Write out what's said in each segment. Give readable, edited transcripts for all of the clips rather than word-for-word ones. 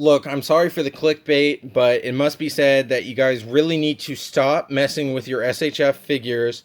Look, I'm sorry for the clickbait, but it must be said that you guys really need to stop messing with your SHF figures,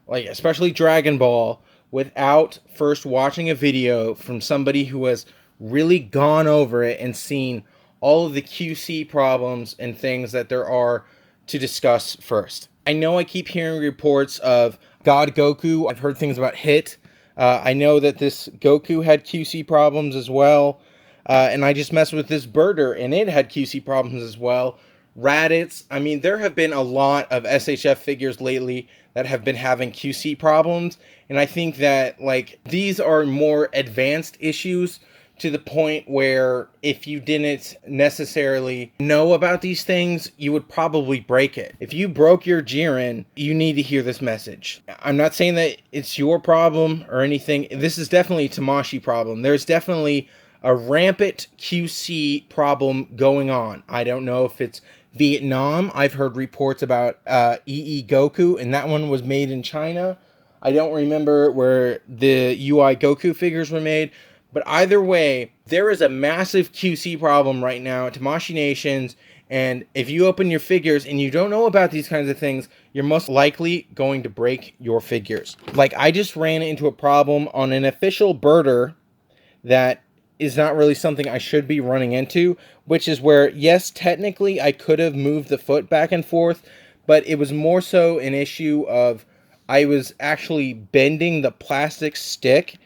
like especially Dragon Ball, without first watching a video from somebody who has really gone over it and seen all of the QC problems and things that there are to discuss first. I know I keep hearing reports of God Goku. I've heard things about Hit. I know that this Goku had QC problems as well. And I just messed with this birder, and it had QC problems as well. Raditz. I mean, there have been a lot of s.h.f. figures lately that have been having QC problems. And I think that, like, these are more advanced issues to the point where if you didn't necessarily know about these things, you would probably break it. If you broke your Jiren, you need to hear this message. I'm not saying that it's your problem or anything. This is definitely a Tamashii problem. There's definitely a rampant QC problem going on. I don't know if it's Vietnam. I've heard reports about EE Goku, and that one was made in China. I don't remember where the UI Goku figures were made, but either way, there is a massive QC problem right now at Tamashii Nations, and if you open your figures and you don't know about these kinds of things, you're most likely going to break your figures. Like, I just ran into a problem on an official birder that is not really something I should be running into, which is where, yes, technically I could have moved the foot back and forth, but it was more so an issue of I was actually bending the plastic stick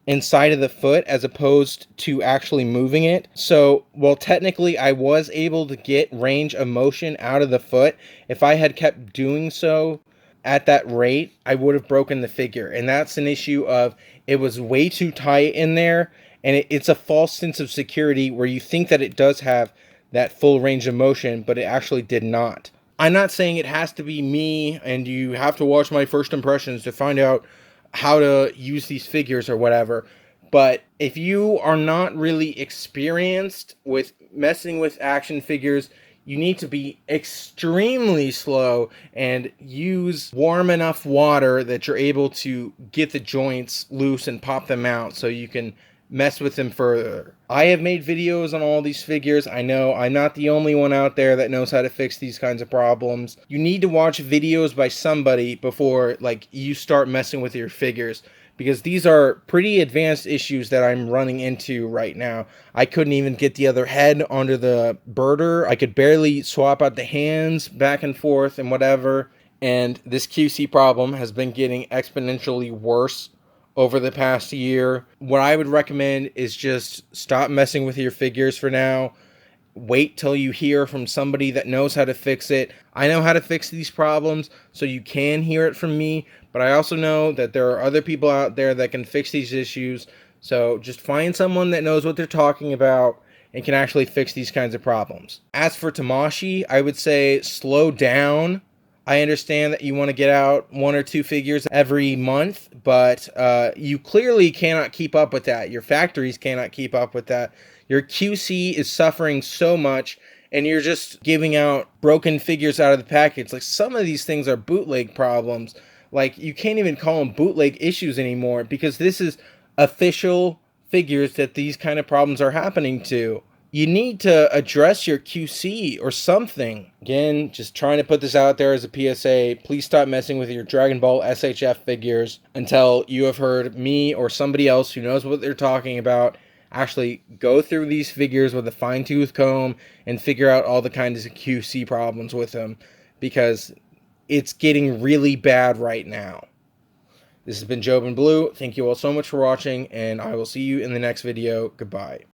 inside of the foot as opposed to actually moving it. So, while technically I was able to get range of motion out of the foot, if I had kept doing so at that rate, I would have broken the figure. And that's an issue of it was way too tight in there, and it's a false sense of security where you think that it does have that full range of motion, but it actually did not. I'm not saying it has to be me and you have to watch my first impressions to find out how to use these figures or whatever, but if you are not really experienced with messing with action figures, you need to be extremely slow and use warm enough water that you're able to get the joints loose and pop them out so you can mess with them further. I have made videos on all these figures. I know I'm not the only one out there that knows how to fix these kinds of problems. You need to watch videos by somebody before, like, you start messing with your figures, because these are pretty advanced issues that I'm running into right now. I couldn't even get the other head onto the birder. I could barely swap out the hands back and forth and whatever. And this QC problem has been getting exponentially worse over the past year. What I would recommend is just stop messing with your figures for now. Wait till you hear from somebody that knows how to fix it. I know how to fix these problems, so you can hear it from me, but I also know that there are other people out there that can fix these issues. So just find someone that knows what they're talking about and can actually fix these kinds of problems. As for Tamashii, I would say slow down. I understand that you want to get out 1 or 2 figures every month, but you clearly cannot keep up with that. Your factories cannot keep up with that. Your QC is suffering so much, and you're just giving out broken figures out of the package. Like, some of these things are bootleg problems. Like, you can't even call them bootleg issues anymore, because this is official figures that these kind of problems are happening to. You need to address your QC or something. Again, just trying to put this out there as a PSA. Please stop messing with your Dragon Ball s.h.f. figures until you have heard me or somebody else who knows what they're talking about actually go through these figures with a fine-tooth comb and figure out all the kinds of QC problems with them, because it's getting really bad right now. This has been Jobenblue. Thank you all so much for watching, and I will see you in the next video. Goodbye.